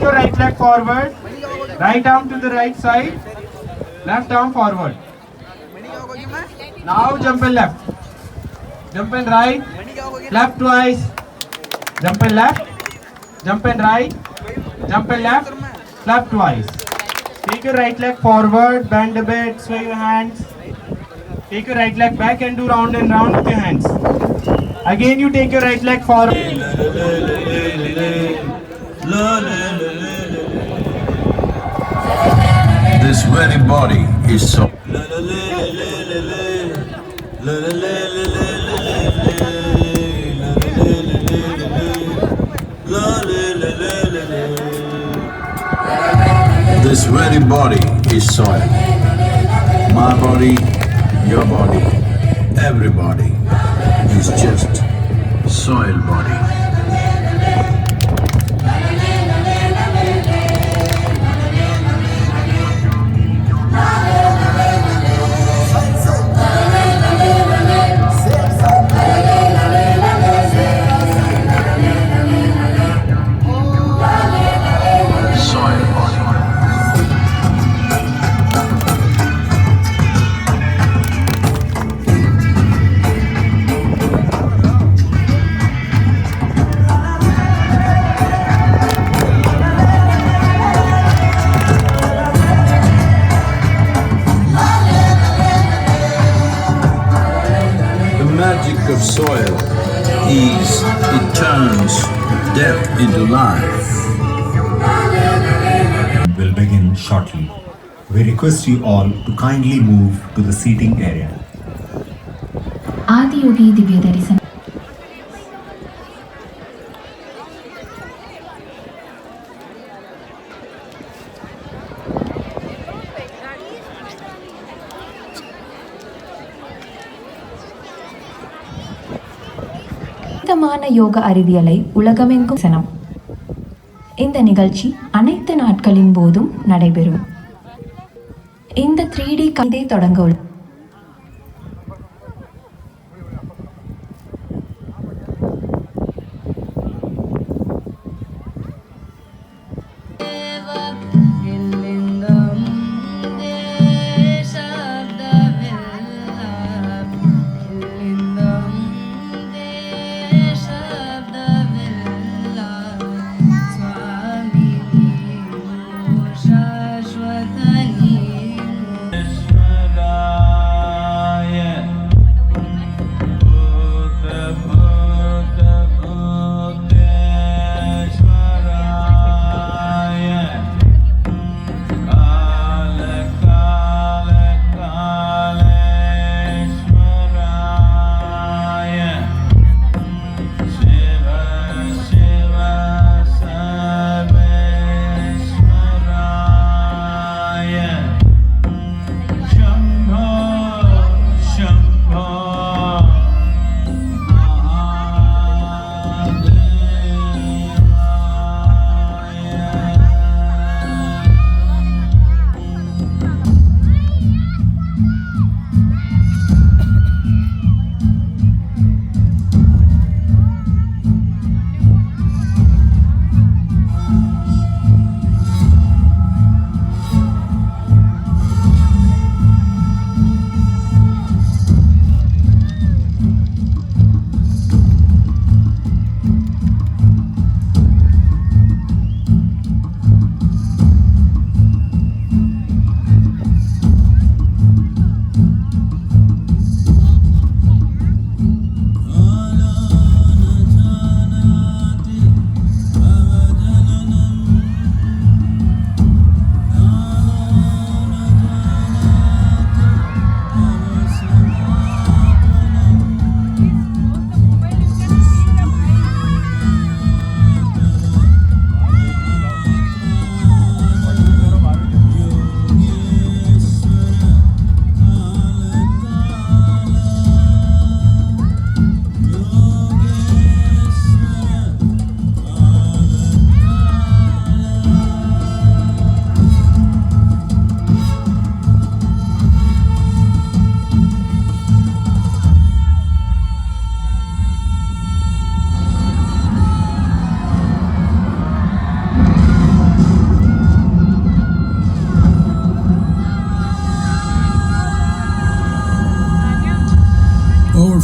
your right leg forward. Right arm to the right side. Left arm forward. Now jump and left. Jump and right. Left twice. Jump and left. Jump and right. Jump and left. Left twice. Take your right leg forward. Bend a bit. Sway your hands. Take your right leg back and do round and round with your hands. Again you take your right leg forward. This very body is so. This very body is soil. My body, your body, everybody is just soil body. The magic of soil is it turns death into life. Will begin shortly. We request you all to kindly move to the seating area. Adiyogi Divya दर्शन யோக அறிவியலை உலகமெங்கும் சனம். இந்த நிகழ்ச்சி அனைத்து நாட்களின் போதும் நடைபெறும். இந்த 3D கதை தொடங்க உள்ளது. Shashwatani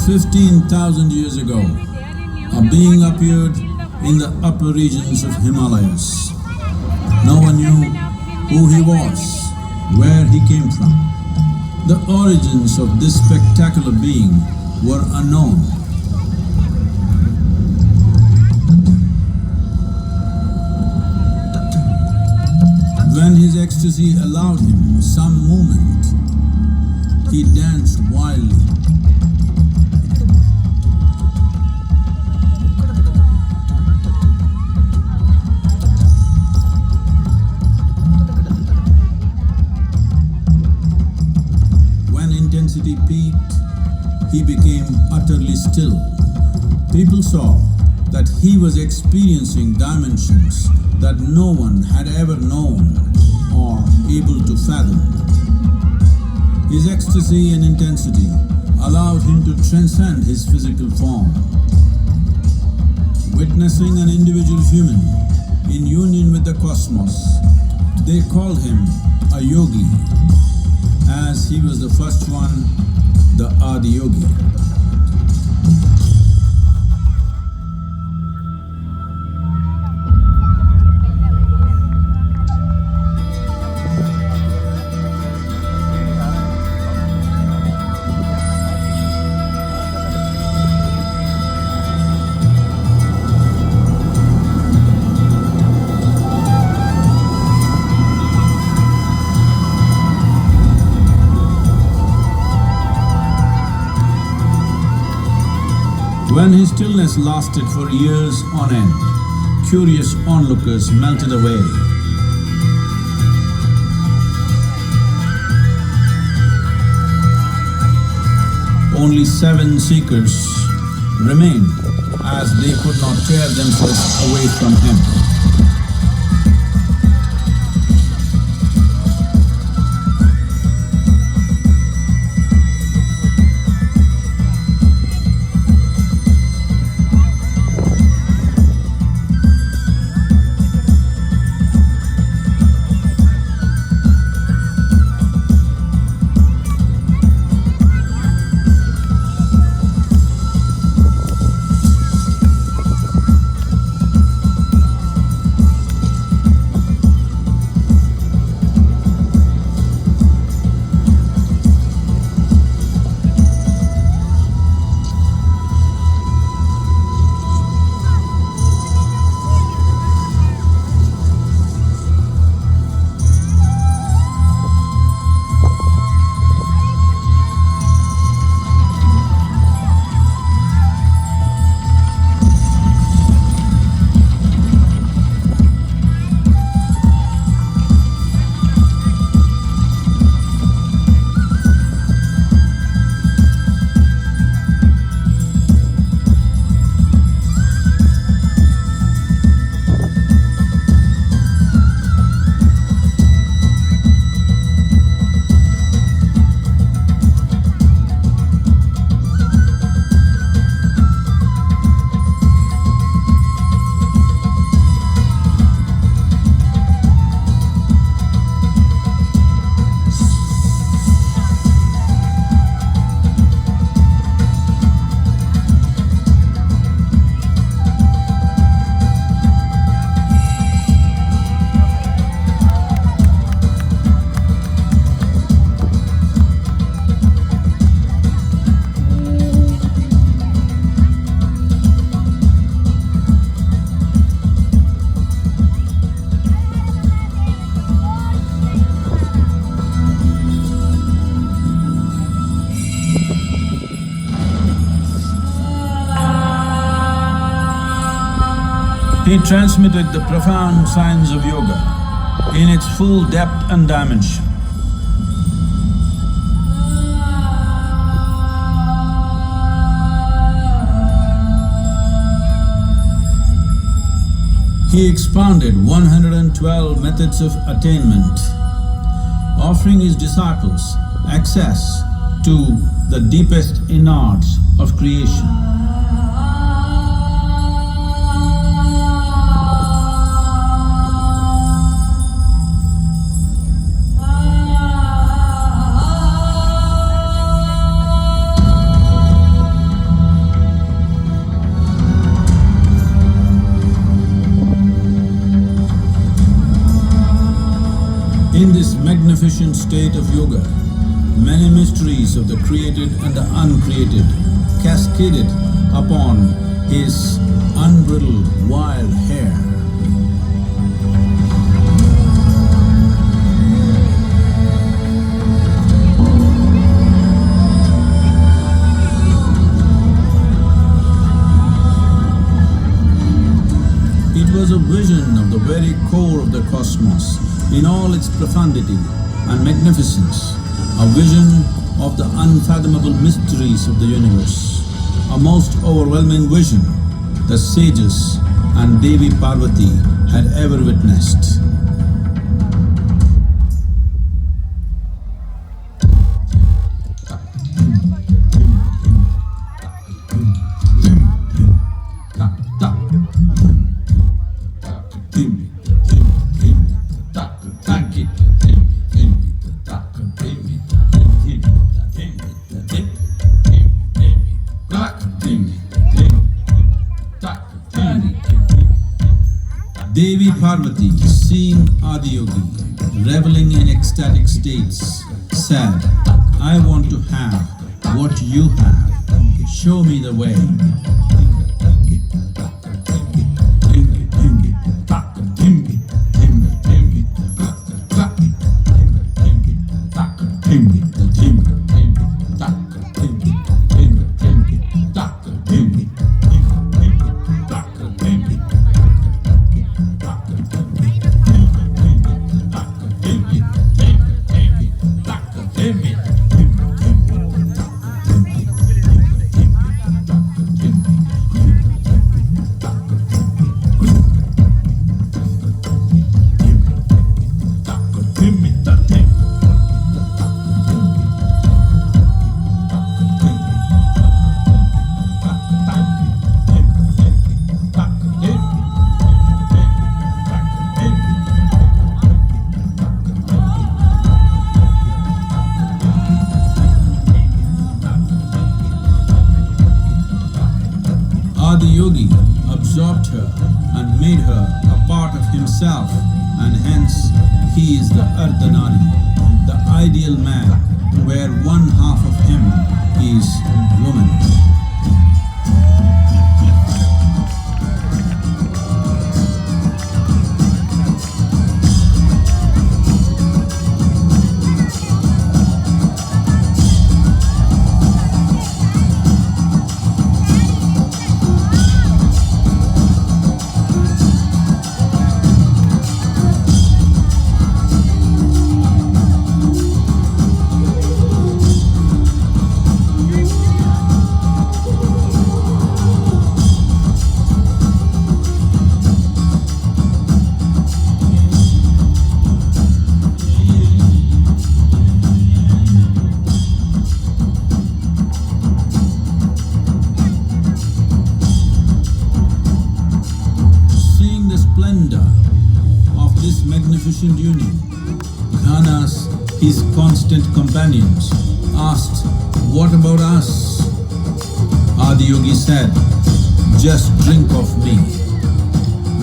15,000 years ago, a being appeared in the upper regions of Himalayas. No one knew who he was, where he came from. The origins of this spectacular being were unknown. When his ecstasy allowed him some movement, he danced wildly. When intensity peaked, he became utterly still. People saw that he was experiencing dimensions that no one had ever known or able to fathom. His ecstasy and intensity allowed him to transcend his physical form. Witnessing an individual human in union with the cosmos, they called him a yogi, as he was the first one, the Adi Yogi. When his stillness lasted for years on end, curious onlookers melted away. Only 7 seekers remained, as they could not tear themselves away from him. He transmitted the profound science of yoga in its full depth and dimension. He expounded 112 methods of attainment, offering his disciples access to the deepest innards of creation. In this magnificent state of yoga, many mysteries of the created and the uncreated cascaded upon his unbridled wild hair. It was a vision of the very core of the cosmos in all its profundity and magnificence, a vision of the unfathomable mysteries of the universe, a most overwhelming vision the sages and Devi Parvati had ever witnessed. Devi Parvati, seeing Adiyogi reveling in ecstatic states, said, "I want to have what you have. Show me the way." Adiyogi absorbed her and made her a part of himself, and hence he is the Ardhanari, the ideal man, where one half of him is woman. Magnificent union, Ghanas, his constant companions, asked, "What about us?" Adiyogi said, "Just drink of me,"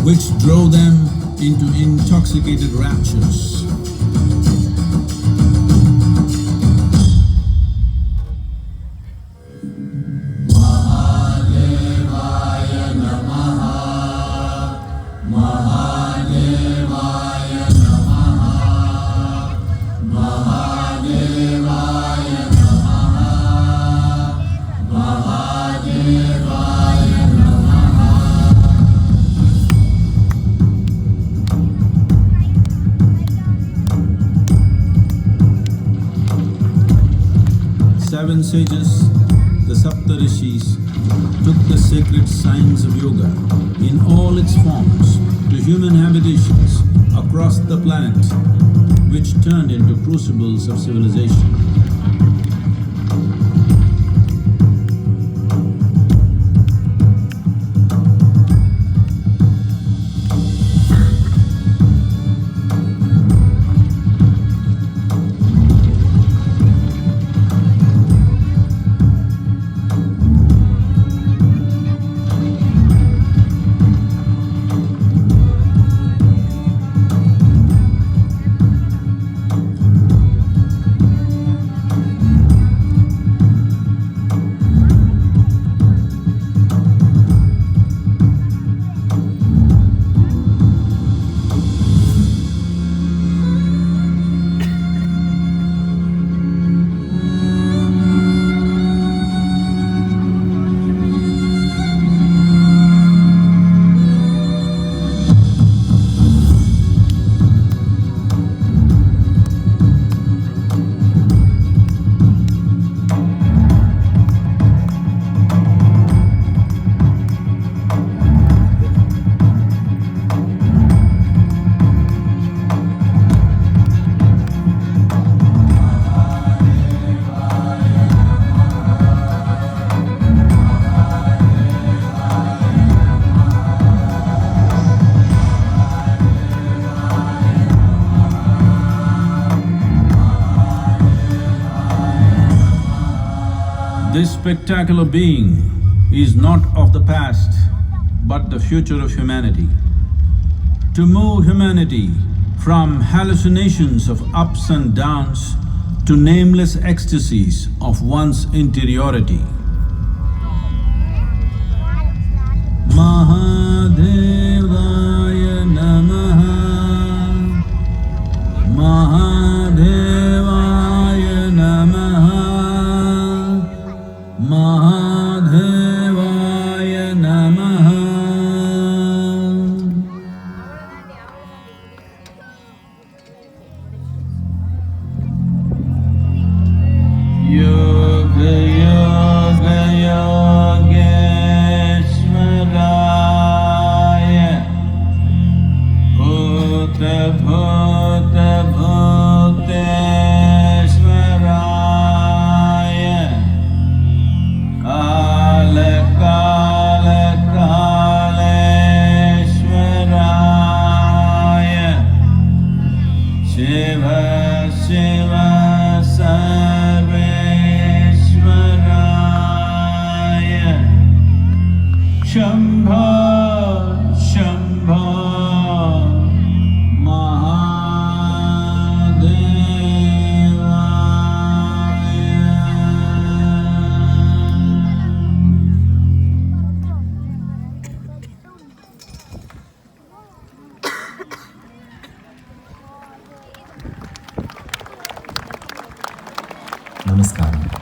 which drove them into intoxicated raptures. Seven sages, the Saptarishis, took the sacred science of yoga in all its forms to human habitations across the planet, which turned into crucibles of civilization. This spectacular being is not of the past, but the future of humanity. To move humanity from hallucinations of ups and downs to nameless ecstasies of one's interiority. Mahadevaya Namaha, Mahadevaya Namaha, Mahadevaya Namaha. Yoga Yoga Yogeshwaraya, Bhuta Bhuta Bhuteshwaraya, Kala Kala Kaleshwaraya, Shiva Shiva Sarveshwaraya, Shambho Shambho Namaskaram.